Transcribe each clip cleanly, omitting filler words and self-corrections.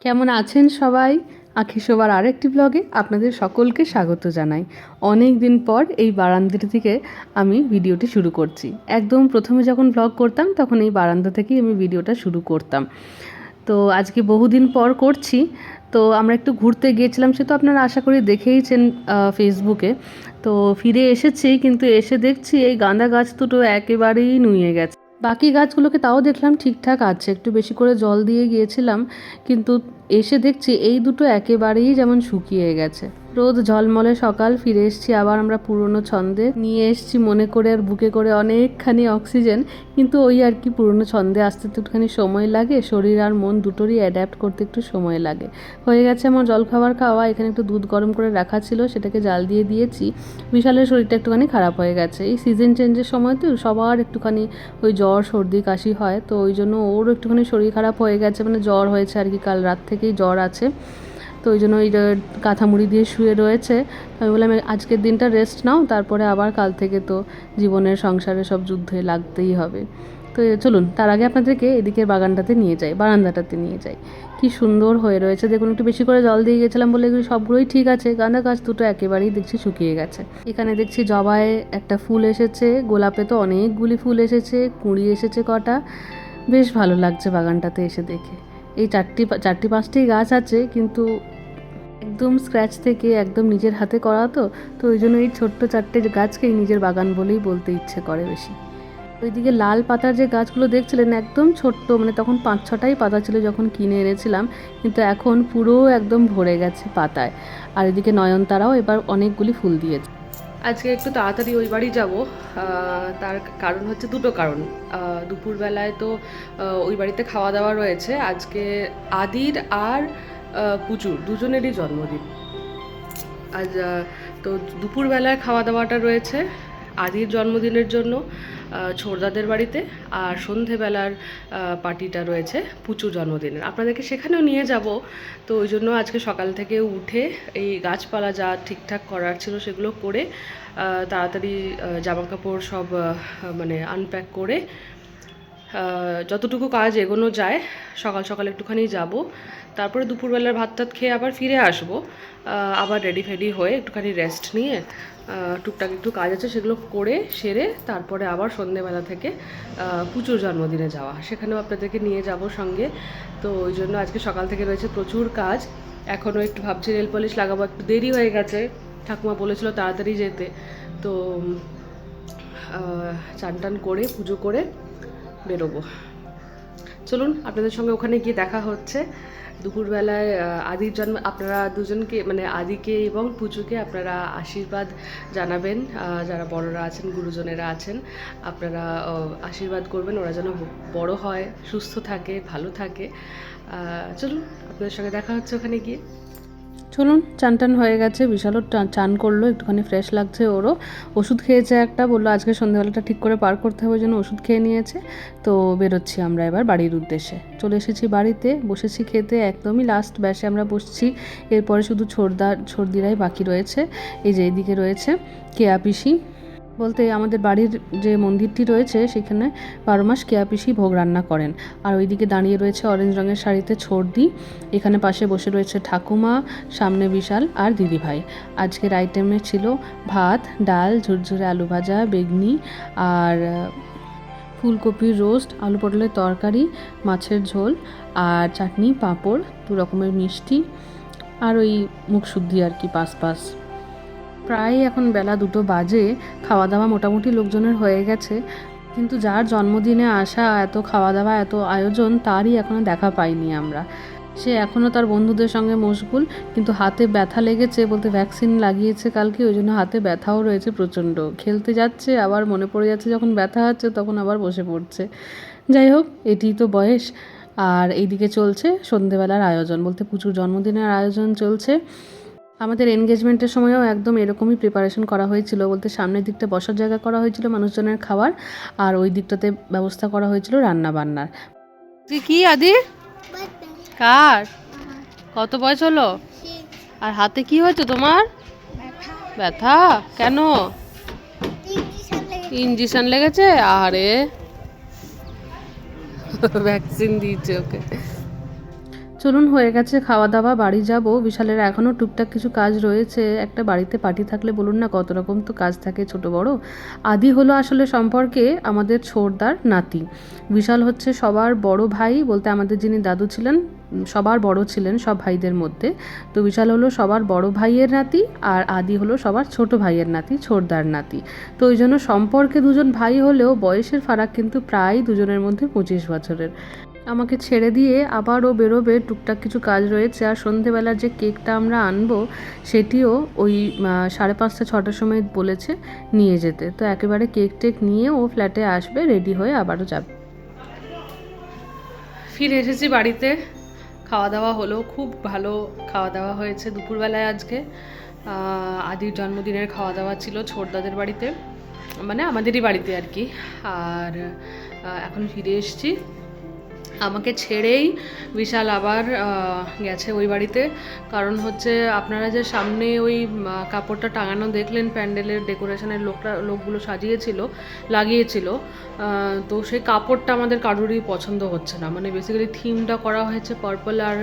কেমন আছেন সবাই? আখি শোবার আরেকটি ব্লগে আপনাদের সকলকে স্বাগত জানাই। অনেক দিন পর এই বারান্দা থেকে আমি ভিডিওটি শুরু করছি। একদম প্রথমে যখন ব্লগ করতাম তখন এই বারান্দা থেকেই আমি ভিডিওটা শুরু করতাম। তো আজকে বহুদিন পর করছি। তো আমরা একটু ঘুরতে গিয়েছিলাম, সে তো আপনারা আশা করি দেখেইছেন ফেসবুকে। তো ফিরে এসেছি, কিন্তু এসে দেখছি এই গাঁদা গাছ দুটো একেবারেই নুয়ে গেছে। বাকি গাছগুলোকে তাও দেখলাম ঠিকঠাক আছে, একটু বেশি করে জল দিয়ে গিয়েছিলাম, কিন্তু এসে দেখছি এই দুটো একেবারেই যেমন শুকিয়ে গেছে। রোদ ঝলমলে সকাল, ফিরে এসেছি আবার আমরা পুরনো ছন্দে, নিয়ে এসেছি মনে করে আর বুকে করে অনেকখানি অক্সিজেন। কিন্তু ওই আর কি, পুরনো ছন্দে আসতে তো একটুখানি সময় লাগে, শরীর আর মন দুটোরই অ্যাডাপ্ট করতে একটু সময় লাগে। হয়ে গেছে আমার জলখাবার খাওয়া, এখানে একটু দুধ গরম করে রাখা ছিল, সেটাকে জাল দিয়ে দিয়েছি। বিশালের শরীরটা একটুখানি খারাপ হয়ে গেছে, এই সিজন চেঞ্জের সময় তো সবার একটুখানি ওই জ্বর সর্দি কাশি হয়, তো ওই জন্য ওরও একটুখানি শরীর খারাপ হয়ে গেছে, মানে জ্বর হয়েছে আর কি, কাল রাত থেকেই জ্বর আছে। তো ওই জন্য ওই কাঁথা মুড়ি দিয়ে শুয়ে রয়েছে। আমি বললাম আজকের দিনটা রেস্ট নাও, তারপরে আবার কাল থেকে তো জীবনের সংসারে সব যুদ্ধে লাগতেই হবে। তো চলুন তার আগে আপনাদেরকে এদিকের বাগানটাতে নিয়ে যাই, বারান্দাটাতে নিয়ে যাই। কি সুন্দর হয়ে রয়েছে দেখুন, একটু বেশি করে জল দিয়ে গেছিলাম বলে এগুলো সবগুলোই ঠিক আছে, গাঁদা গাছ দুটো একেবারেই দেখছি শুকিয়ে গেছে। এখানে দেখছি জবায় একটা ফুল এসেছে, গোলাপে তো অনেকগুলি ফুল এসেছে, কুঁড়ি এসেছে কটা। বেশ ভালো লাগছে বাগানটাতে এসে দেখে। এই চারটি পাঁচটি গাছ আছে, কিন্তু একদম স্ক্র্যাচ থেকে একদম নিজের হাতে করা, তো তো ওই জন্য এই ছোট্ট চারটে গাছকেই নিজের বাগান বলেই বলতে ইচ্ছে করে বেশি। ওইদিকে লাল পাতার যে গাছগুলো দেখছিলেন একদম ছোট্ট, মানে তখন 5-6টাই পাতা ছিল যখন কিনে এনেছিলাম, কিন্তু এখন পুরো একদম ভরে গেছে পাতায়। আর এদিকে নয়নতারাও এবার অনেকগুলি ফুল দিয়েছে। আজকে একটু তাড়াতাড়ি ওই বাড়ি যাবো, তার কারণ হচ্ছে দুটো কারণ। দুপুরবেলায় তো ওই বাড়িতে খাওয়া দাওয়া রয়েছে আজকে, আদির আর পুচুর দুজনেরই জন্মদিন আজ। তো দুপুরবেলায় খাওয়া দাওয়াটা রয়েছে আদির জন্মদিনের জন্য ছোড়দাদের বাড়িতে, আর সন্ধেবেলার পার্টিটা রয়েছে পুচুর জন্মদিনের, আপনাদেরকে সেখানেও নিয়ে যাব। তো ওই জন্য আজকে সকাল থেকে উঠে এই গাছপালা যা ঠিকঠাক করার ছিল সেগুলো করে তাড়াতাড়ি জামাকাপড় সব মানে আনপ্যাক করে যতটুকু কাজ এগোনো যায় সকাল সকাল একটুখানি যাব, তারপরে দুপুরবেলার ভাত টাত খেয়ে আবার ফিরে আসবো। আবার রেডি ফেডি হয়ে একটুখানি রেস্ট নিয়ে টুকটাক একটু কাজ আছে সেগুলো করে সেরে তারপরে আবার সন্ধেবেলা থেকে পুচুর জন্মদিনে যাওয়া, সেখানেও আপনাদেরকে নিয়ে যাব সঙ্গে। তো ওই জন্য আজকে সকাল থেকে রয়েছে প্রচুর কাজ। এখনও একটু ভাবছি নেল পলিশ লাগাবো, একটু দেরি হয়ে গেছে, ঠাকুমা বলেছিল তাড়াতাড়ি যেতে। তো চান টান করে পুজো করে বেরোবো। চলুন আপনাদের সঙ্গে ওখানে গিয়ে দেখা হচ্ছে। দুপুরবেলায় আদির জন্ম, আপনারা দুজনকে মানে আদিকে এবং পুজোকে আপনারা আশীর্বাদ জানাবেন, যারা বড়রা আছেন গুরুজনেরা আছেন আপনারা আশীর্বাদ করবেন, ওরা যেন বড় হয়, সুস্থ থাকে, ভালো থাকে। চলুন আপনাদের সঙ্গে দেখা হচ্ছে ওখানে গিয়ে। চলুন, চান টান হয়ে গেছে, বিশালও চান করলো, একটুখানি ফ্রেশ লাগছে ওরও। ওষুধ খেয়েছে একটা, বললো আজকে সন্ধ্যাবেলাটা ঠিক করে পার করতে হবে, ওই জন্য ওষুধ খেয়ে নিয়েছে। তো বেরোচ্ছি আমরা এবার বাড়ির উদ্দেশ্যে, চলে এসেছি বাড়িতে, বসেছি খেতে, একদমই লাস্ট ব্যাসে আমরা বসছি। এরপরে শুধু ছর্দিরাই বাকি রয়েছে। এই যে এইদিকে রয়েছে কেয়া পিসি, বলতে আমাদের বাড়ির যে মন্দিরটি রয়েছে সেখানে 12 মাস কেয়া পিসি ভোগ রান্না করেন। আর ওইদিকে দাঁড়িয়ে রয়েছে অরেঞ্জ রঙের শাড়িতে ছর্দি, এখানে পাশে বসে রয়েছে ঠাকুমা, সামনে বিশাল আর দিদিভাই। আজকের আইটেমে ছিল ভাত, ডাল, ঝুরঝুরে আলু ভাজা, বেগনি আর ফুলকপির রোস্ট, আলু পটলের তরকারি, মাছের ঝোল আর চাটনি, পাঁপড়, 2 রকমের মিষ্টি আর ওই মুখশুদ্ধি আর কি পাস। প্রায় এখন বেলা 2টো বাজে, খাওয়া দাওয়া মোটামুটি লোকজনের হয়ে গেছে, কিন্তু যার জন্মদিনে আসা, এত খাওয়া দাওয়া এত আয়োজন, তারই এখনও দেখা পাইনি আমরা। সে এখনও তার বন্ধুদের সঙ্গে মশগুল, কিন্তু হাতে ব্যথা লেগেছে, বলতে ভ্যাকসিন লাগিয়েছে কালকে, ওই জন্য হাতে ব্যথাও রয়েছে প্রচণ্ড। খেলতে যাচ্ছে, আবার মনে পড়ে যাচ্ছে যখন ব্যথা হচ্ছে তখন আবার বসে পড়ছে। যাই হোক, এটিই তো বয়স। আর এইদিকে চলছে সন্ধেবেলার আয়োজন, বলতে পুচুর জন্মদিনের আয়োজন চলছে। আমাদের এনগেজমেন্টের সময়ও একদম এরকমই প্রিপারেশন করা হয়েছিল, বলতে সামনের দিকটা বসার জায়গা করা হয়েছিল মানুষজনের খাওয়ার, আর ওই দিকটাতে ব্যবস্থা করা হয়েছিল রান্না বান্নার। কি আদি কার কত বয়স হলো? আর হাতে কি হয়েছে তোমার? ব্যথা কেন? ইঞ্জেকশন লেগেছে? আরে ভ্যাকসিন দিয়েছে ওকে। চলুন, হয়ে গেছে খাওয়া দাওয়া, বাড়ি যাব। বিশালের এখনও টুকটাক কিছু কাজ রয়েছে। একটা বাড়িতে পার্টি থাকলে বলুন না কত রকম তো কাজ থাকে, ছোট বড়। আদি হলো আসলে সম্পর্কে আমাদের ছোড়দার নাতি। বিশাল হচ্ছে সবার বড় ভাই, বলতে আমাদের যিনি দাদু ছিলেন সবার বড় ছিলেন সব ভাইদের মধ্যে। তো বিশাল হলো সবার বড় ভাইয়ের নাতি, আর আদি হলো সবার ছোট ভাইয়ের নাতি, ছোড়দার নাতি। তো ওই জন্য সম্পর্কে দুজন ভাই হলেও বয়সের ফারাক কিন্তু প্রায় দুজনের মধ্যে 25 বছরের। আমাকে ছেড়ে দিয়ে আবারও বেরোবে, টুকটাক কিছু কাজ রয়েছে। আর সন্ধেবেলার যে কেকটা আমরা আনবো সেটিও ওই 5:30 6টার সময় বলেছে নিয়ে যেতে। তো একেবারে কেক টেক নিয়ে ও ফ্ল্যাটে আসবে, রেডি হয়ে আবারও যাবে। ফিরে এসেছি বাড়িতে, খাওয়া দাওয়া হলো, খুব ভালো খাওয়া দাওয়া হয়েছে দুপুরবেলায় আজকে। আদির জন্মদিনের খাওয়া দাওয়া ছিল ছোড়দাদের বাড়িতে, মানে আমাদেরই বাড়িতে আর কি। আর এখন ফিরে এসেছি। আমাকে ছেড়েই বিশাল আবার গেছে ওই বাড়িতে। কারণ হচ্ছে আপনারা যে সামনে ওই কাপড়টা টাঙানো দেখলেন, প্যান্ডেলের ডেকোরেশনের লোকগুলো সাজিয়েছিল, লাগিয়েছিল, তো সেই কাপড়টা আমাদের কারোরই পছন্দ হচ্ছে না। মানে বেসিক্যালি থিমটা করা হয়েছে পার্পল আর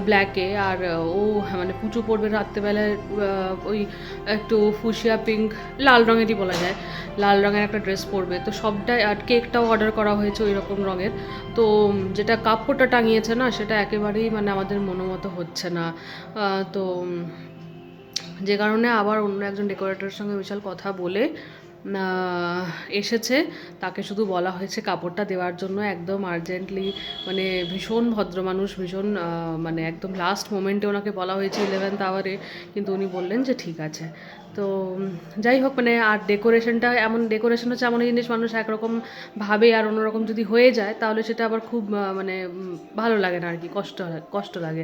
ব্ল্যাকে, আর ও মানে পুজো পড়বে রাত্রেবেলায় ওই একটু ফুসিয়া পিঙ্ক, লাল রঙেরই বলা যায়, লাল রঙের একটা ড্রেস পরবে। তো সবটাই, আর কেকটাও অর্ডার করা হয়েছে ওই রকম রঙের। তো যেটা কাপড়টা টাঙিয়েছে না, সেটা একেবারেই মানে আমাদের মনোমতো হচ্ছে না। তো যে কারণে আবার অন্য একজন ডেকোরেটরের সঙ্গে বিশাল কথা বলে এসেছে। তাকে শুধু বলা হয়েছে কাপড়টা দেওয়ার জন্য, একদম আর্জেন্টলি। মানে ভীষণ ভদ্র মানুষ, ভীষণ মানে একদম লাস্ট মোমেন্টে ওনাকে বলা হয়েছে 11th আওয়ারে, কিন্তু উনি বললেন যে ঠিক আছে। তো যাই হোক, মানে আর ডেকোরেশনটা এমন, ডেকোরেশন হচ্ছে এমন জিনিস, মানুষ একরকম ভাবে আর অন্যরকম যদি হয়ে যায় তাহলে সেটা আবার খুব মানে ভালো লাগে না আর কি, কষ্ট লাগে।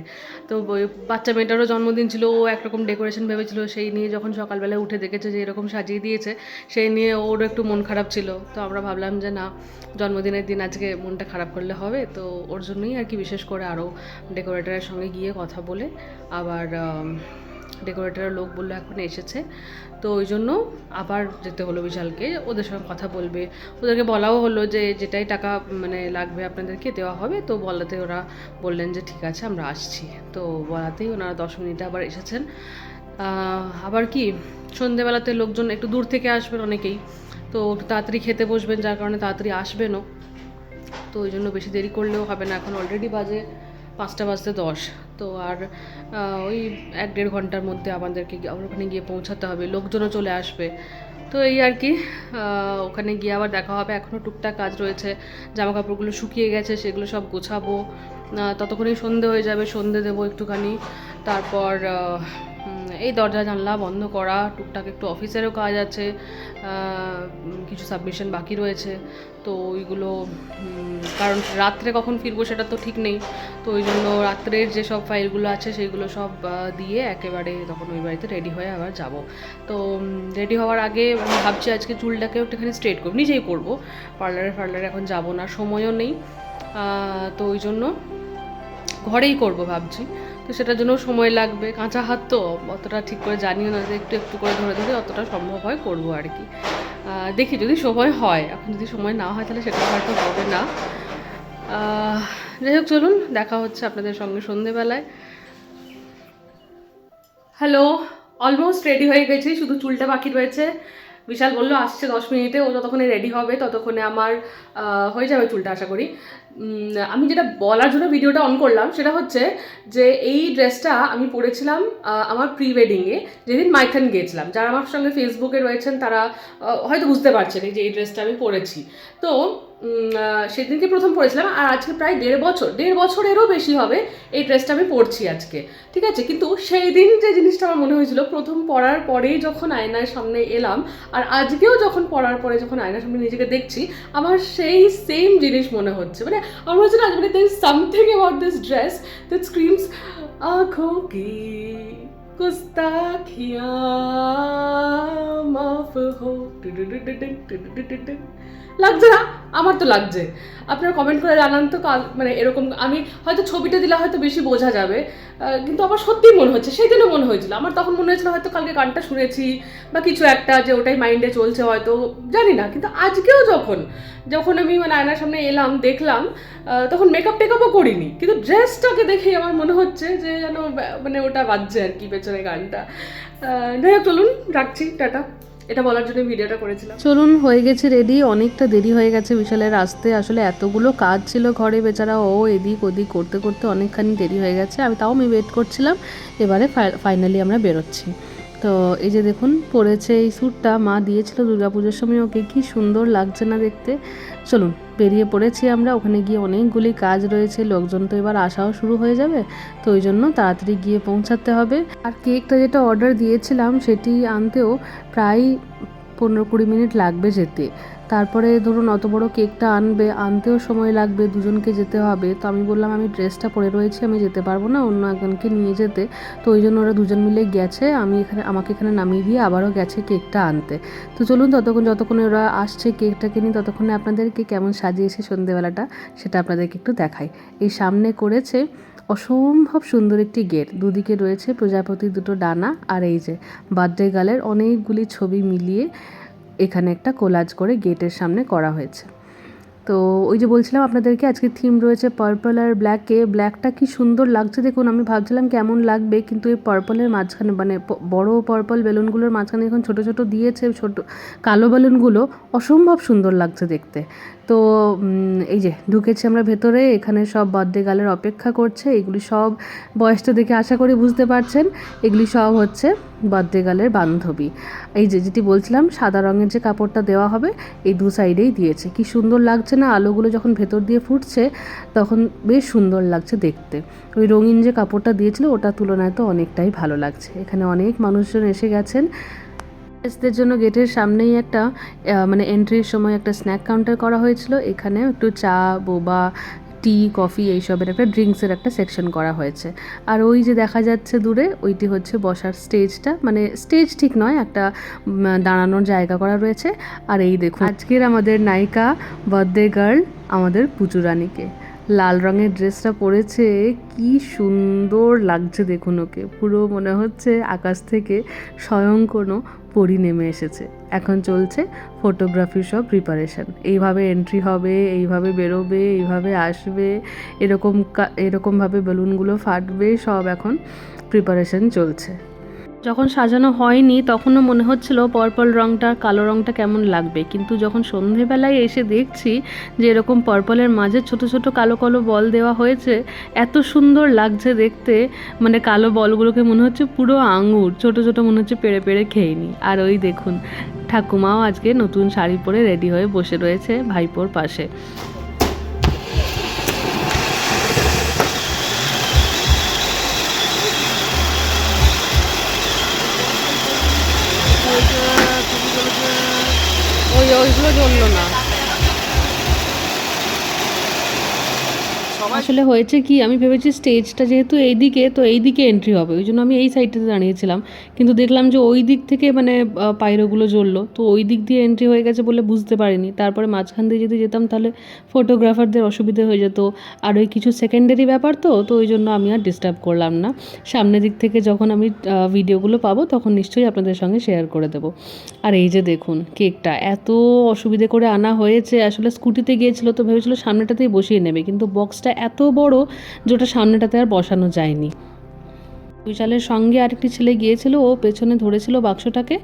তো ওই বাচ্চা মেয়েটারও জন্মদিন ছিল, ও একরকম ডেকোরেশন ভেবেছিল, সেই নিয়ে যখন সকালবেলায় উঠে দেখেছে যে এরকম সাজিয়ে দিয়েছে, সেই নিয়ে ওরও একটু মন খারাপ ছিল। তো আমরা ভাবলাম যে না, জন্মদিনের দিন আজকে মনটা খারাপ করলে হবে, তো ওর জন্যই আর কি বিশেষ করে আরও ডেকোরেটরের সঙ্গে গিয়ে কথা বলে আবার ডেকোরেটরের লোক বললো এখন এসেছে, তো ওই জন্য আবার যেতে হলো বিশালকে, ওদের সঙ্গে কথা বলবে। ওদেরকে বলাও হলো যে যেটাই টাকা মানে লাগবে আপনাদেরকে দেওয়া হবে। তো বলাতে ওরা বললেন যে ঠিক আছে আমরা আসছি। তো বলাতেই ওনারা 10 মিনিটে আবার এসেছেন। আবার কি, সন্ধেবেলাতে লোকজন একটু দূর থেকে আসবেন অনেকেই, তো একটু তাড়াতাড়ি খেতে বসবেন, যার কারণে তাড়াতাড়ি আসবেনও। তো ওই জন্য বেশি দেরি করলেও হবে না, এখন অলরেডি বাজে 5:10। তো আর ওই 1-1.5 ঘন্টার মধ্যে আমাদেরকে আবার ওখানে গিয়ে পৌঁছাতে হবে, লোকজনও চলে আসবে। তো এই আর কি, ওখানে গিয়ে আবার দেখা হবে। এখনও টুকটাক কাজ রয়েছে, জামা কাপড়গুলো শুকিয়ে গেছে, সেগুলো সব গোছাবো। ততক্ষণেই সন্ধে হয়ে যাবে, সন্ধে দেবো একটুখানি। তারপর এই দরজা জানলা বন্ধ করা, টুকটাক একটু অফিসেরও কাজ আছে, কিছু সাবমিশন বাকি রয়েছে। তো ওইগুলো, কারণ রাত্রে কখন ফিরবো সেটা তো ঠিক নেই, তো ওই জন্য রাত্রের যেসব ফাইলগুলো আছে সেইগুলো সব দিয়ে একেবারে তখন ওই বাড়িতে রেডি হয়ে আবার যাব। তো রেডি হওয়ার আগে আমি ভাবছি আজকে চুলটাকেও একটুখানি স্ট্রেট করবো, নিজেই করবো, পার্লারে এখন যাব না, সময়ও নেই। তো ওই জন্য ঘরেই করব ভাবছি। তো সেটার জন্য সময় লাগবে, কাঁচা হাত তো অতটা ঠিক করে জানিও না, যে একটু একটু করে ধরে ধরে অতটা সম্ভব হয় করবো আর কি। দেখি যদি সময় হয়, এখন যদি সময় না হয় তাহলে সেটা হয়তো হবে না। যাই হোক, চলুন দেখা হচ্ছে আপনাদের সঙ্গে সন্ধেবেলায়। হ্যালো, অলমোস্ট রেডি হয়ে গেছি, শুধু চুলটা বাকি রয়েছে। বিশাল বললো আসছে 10 মিনিটে, ও যতক্ষণে রেডি হবে ততক্ষণে আমার হয়ে যাবে চুলটা আশা করি। আমি যেটা বলার জন্য ভিডিওটা অন করলাম সেটা হচ্ছে যে এই ড্রেসটা আমি পরেছিলাম আমার প্রি ওয়েডিংয়ে, যেদিন মাইথন গিয়েছিলাম। যারা আমার সঙ্গে ফেসবুকে রয়েছেন তারা হয়তো বুঝতে পারছেন যে এই ড্রেসটা আমি পরেছি। তো সেদিনকে প্রথম পরেছিলাম, আর আজকে প্রায় 1.5 বছরেরও বেশি হবে এই ড্রেসটা আমি পরছি আজকে, ঠিক আছে। কিন্তু সেই দিন যে জিনিসটা আমার মনে হয়েছিল, প্রথম পরার পরেই যখন আয়নার সামনে এলাম, আর আজকেও যখন পরার পরে যখন আয়নার সামনে নিজেকে দেখছি, আমার সেই সেম জিনিস মনে হচ্ছে। মানে আমার মনে হচ্ছে না, মানে there is something about this dress that screams आँखों की गुस्ताखियाँ माफ हो। লাগছে না? আমার তো লাগছে। আপনারা কমেন্ট করে জানান তো, মানে এরকম আমি হয়তো ছবিটা দিলে হয়তো বেশি বোঝা যাবে, কিন্তু আমার সত্যিই মনে হচ্ছে, সেই দিনও মনে হয়েছিল আমার, তখন মনে হয়েছিল হয়তো কালকে গানটা শুনেছি বা কিছু একটা, যে ওটাই মাইন্ডে চলছে হয়তো, জানি না। কিন্তু আজকেও যখন আমি মানে আয়নার সামনে এলাম, দেখলাম, তখন মেকআপ টেকআপও করিনি, কিন্তু ড্রেসটাকে দেখেই আমার মনে হচ্ছে যে যেন মানে ওটা বাজছে আর কি পেছনে গানটা। যাই হোক, চলুন রাখছি, টাটা। এটা বলার জন্য ভিডিওটা করেছিলাম। চলুন, হয়ে গেছে রেডি, অনেকটা দেরি হয়ে গেছে বিশালের আসতে। আসলে এতগুলো কাজ ছিল ঘরে, বেচারা ও এদিক ওদিক করতে করতে অনেকখানি দেরি হয়ে গেছে। আমি ওয়েট করছিলাম। এবারে ফাইনালি আমরা বেরোচ্ছি। তো এই যে দেখুন, পরেছে এই স্যুটটা, মা দিয়েছিল দুর্গাপুজোর সময় ওকে, কি সুন্দর লাগছে না দেখতে। চলুন বেরিয়ে পড়েছি আমরা। ওখানে গিয়ে অনেকগুলি কাজ রয়েছে, লোকজন তো এবার আসাও শুরু হয়ে যাবে, তো ওই জন্য তাড়াতাড়ি গিয়ে পৌঁছাতে হবে। আর কেকটা যেটা অর্ডার দিয়েছিলাম সেটি আনতেও প্রায় 15-20 মিনিট লাগবে যেতে। তারপরে ধরুন অত বড় কেকটা আনতেও সময় লাগবে, দুজনকে যেতে হবে। তো আমি বললাম আমি ড্রেসটা পরে রয়েছি, আমি যেতে পারবো না, অন্য একজনকে নিয়ে যেতে। তো ওই জন্য ওরা দুজন মিলে গেছে, আমাকে এখানে নামিয়ে দিয়ে আবারও গেছে কেকটা আনতে। তো চলুন, যতক্ষণে ওরা আসছে কেকটাকে নিয়ে, ততক্ষণে আপনাদেরকে কেমন সাজিয়েছে সন্ধেবেলাটা সেটা আপনাদেরকে একটু দেখাই। এই সামনে করেছে অসম্ভব সুন্দর একটি গেট, দুদিকে রয়েছে প্রজাপতির দুটো ডানা, আর এই যে বার্থডে গার্লের অনেকগুলি ছবি মিলিয়ে এখানে একটা কোলাজ করে গেটের সামনে করা হয়েছে। তো ওই যে বলছিলাম আপনাদেরকে, আজকে থিম রয়েছে পার্পল আর ব্ল্যাকে। ব্ল্যাকটা কি সুন্দর লাগছে দেখুন, আমি ভাবছিলাম কেমন লাগবে, কিন্তু এই পার্পলের মাঝখানে মানে বড় পার্পল বেলুনগুলোর মাঝখানে এখন ছোট ছোট দিয়েছে, ছোট কালো বেলুনগুলো অসম্ভব সুন্দর লাগছে দেখতে। তো এই যে ঢুকেছি আমরা ভেতরে, এখানে সব বার্থডে গার্লের অপেক্ষা করছে। এগুলি সব, বয়সটা দেখে আশা করি বুঝতে পারছেন, এগুলি সব হচ্ছে বার্থডে গার্লের বান্ধবী। এই যে যেটি বলছিলাম, সাদা রঙের যে কাপড়টা দেওয়া হবে এই দু সাইডেই দিয়েছে, কি সুন্দর লাগছে না। আলোগুলো যখন ভেতর দিয়ে ফুটছে তখন বেশ সুন্দর লাগছে দেখতে। ওই রঙিন যে কাপড়টা দিয়েছিল ওটার তুলনায় তো অনেকটাই ভালো লাগছে। এখানে অনেক মানুষজন এসে গেছেন। গেস্টদের জন্য গেটের সামনেই একটা মানে এন্ট্রির সময় একটা স্ন্যাক কাউন্টার করা হয়েছিল। এখানে একটু চা, বোবা, টি, কফি এইসবের একটা ড্রিঙ্কসের একটা সেকশন করা হয়েছে। আর ওই যে দেখা যাচ্ছে দূরে, ওইটি হচ্ছে বসার স্টেজটা, মানে স্টেজ ঠিক নয়, একটা দাঁড়ানোর জায়গা করা রয়েছে। আর এই দেখুন আজকের আমাদের নায়িকা বার্থডে গার্ল আমাদের পুচু রানীকে, লাল রঙের ড্রেসটা পরেছে, কি সুন্দর লাগছে দেখুন ওকে। পুরো মনে হচ্ছে আকাশ থেকে স্বয়ং কোনো পরি নেমে এসেছে। এখন চলছে ফটোগ্রাফির সব প্রিপারেশন, এইভাবে এন্ট্রি হবে, এইভাবে বেরোবে, এইভাবে আসবে, এরকমভাবে বেলুনগুলো ফাটবে, সব এখন প্রিপারেশন চলছে। যখন সাজানো হয়নি তখনও মনে হচ্ছিল পার্পল রঙটা, কালো রঙটা কেমন লাগবে, কিন্তু যখন সন্ধেবেলায় এসে দেখছি যে এরকম পার্পলের মাঝে ছোট ছোট কালো কালো বল দেওয়া হয়েছে, এত সুন্দর লাগছে দেখতে। মানে কালো বলগুলোকে মনে হচ্ছে পুরো আঙুর, ছোট ছোট মনে হচ্ছে পেড়ে পেড়ে খেয়ে নি। আর ওই দেখুন ঠাকুমাও আজকে নতুন শাড়ি পরে রেডি হয়ে বসে রয়েছে ভাইপোর পাশে। ওইগুলো জ্বললো না। আসলে হয়েছে কি, আমি ভেবেছি স্টেজটা যেহেতু এইদিকে, তো এইদিকে এন্ট্রি হবে, ওই জন্য আমি এই সাইডটাতে দাঁড়িয়েছিলাম। কিন্তু দেখলাম যে ওই দিক থেকে মানে পায়রোগুলো জ্বললো, তো ওই দিক দিয়ে এন্ট্রি হয়ে গেছে বলে বুঝতে পারিনি। তারপরে মাঝখান দিয়ে যদি যেতাম তাহলে ফটোগ্রাফারদের অসুবিধা হয়ে যেত, আর ওই কিছু সেকেন্ডারি ব্যাপার, তো ওই জন্য আমি আর ডিস্টার্ব করলাম না। সামনের দিক থেকে যখন আমি ভিডিওগুলো পাবো তখন নিশ্চয়ই আপনাদের সঙ্গে শেয়ার করে দেবো। আর এই যে দেখুন কেকটা এত অসুবিধে করে আনা হয়েছে, আসলে স্কুটিতে গিয়েছিলো তো ভেবেছিলো সামনেটাতেই বসিয়ে নেবে, কিন্তু বক্সটা এত বড় যে ওটা সামনেটাতে আর বসানো যায়নি। বিশালের সঙ্গে আরেকটি ছেলে গিয়েছিল, ও পেছনে ধরেছিল বাক্সটাকে,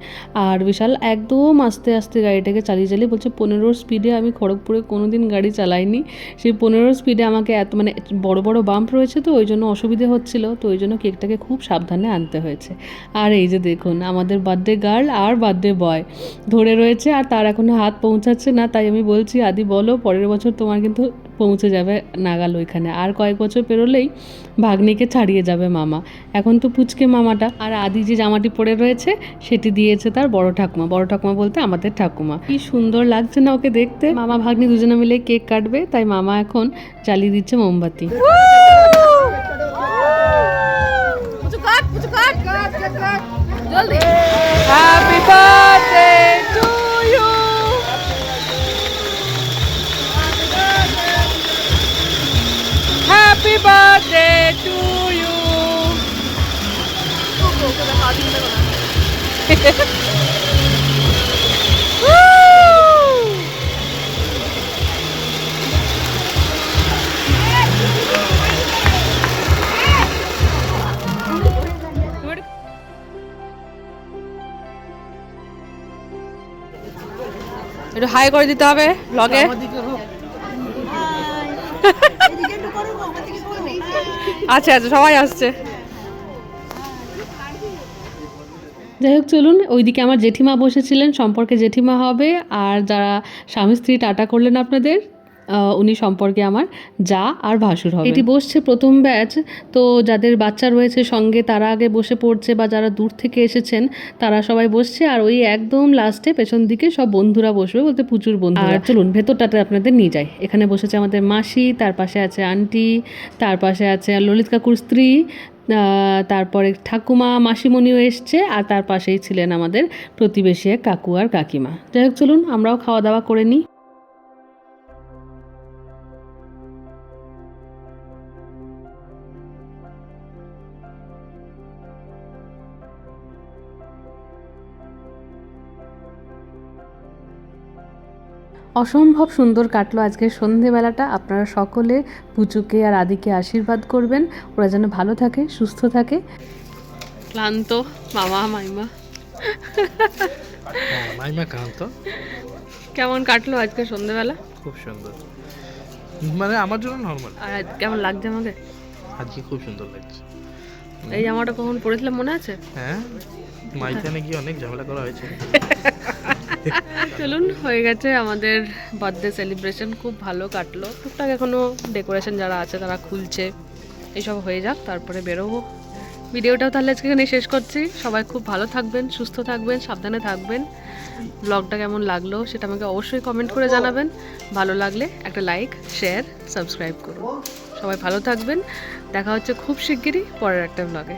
আর বিশাল একদম আস্তে আস্তে গাড়িটাকে চালিয়ে চালিয়ে বলছে 15 স্পিডে। আমি খড়গপুরে কোনো দিন গাড়ি চালাইনি, সেই 15 স্পিডে আমাকে এত মানে বড় বড় বাম্প রয়েছে তো ওই জন্য অসুবিধে হচ্ছিল, তো ওই জন্য কেকটাকে খুব সাবধানে আনতে হয়েছে। আর এই যে দেখুন আমাদের বার্থডে গার্ল আর বার্থডে বয় ধরে রয়েছে, আর তার এখনও হাত পৌঁছাচ্ছে না। তাই আমি বলছি আদি বলো, পরের বছর তোমার কিন্তু পৌঁছে যাবে নাগাল ওইখানে, আর কয়েক বছর পেরোলেই ভাগ্নিকে ছাড়িয়ে যাবে মামা। এখন তো পুচকে মামাটা। আর আদি যে জামাটি পরে রয়েছে সেটি দিয়েছে তার বড় ঠাকুমা, বড় ঠাকুমা বলতে আমাদের ঠাকুমা। কি সুন্দর লাগছে না ওকে দেখতে। মামা ভাগ্নি দুজনে মিলে কেক কাটবে, তাই মামা এখন জ্বালিয়ে দিচ্ছে মোমবাতি। Happy birthday to you, happy birthday to you. একটু হাই করে দিতে হবে ব্লগে। আচ্ছা আচ্ছা, সবাই আসছে। যাই হোক, চলুন, ওইদিকে আমার জেঠিমা বসেছিলেন, সম্পর্কে জেঠিমা হবে, আর যারা স্বামী স্ত্রী টাটা করলেন আপনাদের, উনি সম্পর্কে আমার যা আর ভাসুর হবে। এটি বসছে প্রথম ব্যাচ, তো যাদের বাচ্চা রয়েছে সঙ্গে তারা আগে বসে পড়ছে, বা যারা দূর থেকে এসেছেন তারা সবাই বসছে, আর ওই একদম লাস্টে পেছন দিকে সব বন্ধুরা বসবে, বলতে প্রচুর বন্ধুরা। আর চলুন ভেতরটাতে আপনাদের নিয়ে যাই। এখানে বসেছে আমাদের মাসি, তার পাশে আছে আন্টি, তার পাশে আছে ললিত কাকুর স্ত্রী, তারপরে ঠাকুমা মাসিমণিও এসছে, আর তার পাশেই ছিলেন আমাদের প্রতিবেশী এক কাকু আর কাকিমা। যাই হোক, চলুন আমরাও খাওয়া দাওয়া করে নিই। অসম্ভব সুন্দর কাটলো আজকের সন্ধেবেলাটা। আপনারা সকলে পুচুকে আর আদিকে আশীর্বাদ করবেন, ওরা যেন ভালো থাকে, সুস্থ থাকে। ক্লান্ত মামা মাইমা, মাইমা ক্লান্ত। কেমন কাটলো আজকে সন্ধেবেলা? খুব সুন্দর, মানে আমার জন্য নর্মাল। আর কেমন লাগছে আমাকে আজকে? খুব সুন্দর লাগছে। এই জামাটা কখন পরেছিলাম মনে আছে? হ্যাঁ, মাইখানে গিয়ে অনেক ঝামেলা করা হয়েছে। চলুন, হয়ে গেছে আমাদের বার্থডে সেলিব্রেশন, খুব ভালো কাটলো। টুকটাক এখনও ডেকোরেশন যারা আছে তারা খুলছে, এইসব হয়ে যাক তারপরে বেরোবো। ভিডিওটাও তাহলে আজকে এখানে শেষ করছি। সবাই খুব ভালো থাকবেন, সুস্থ থাকবেন, সাবধানে থাকবেন। ব্লগটা কেমন লাগলো সেটা আমাকে অবশ্যই কমেন্ট করে জানাবেন। ভালো লাগলে একটা লাইক, শেয়ার, সাবস্ক্রাইব করুন। সবাই ভালো থাকবেন। দেখা হচ্ছে খুব শিগগিরই পরের একটা ব্লগে।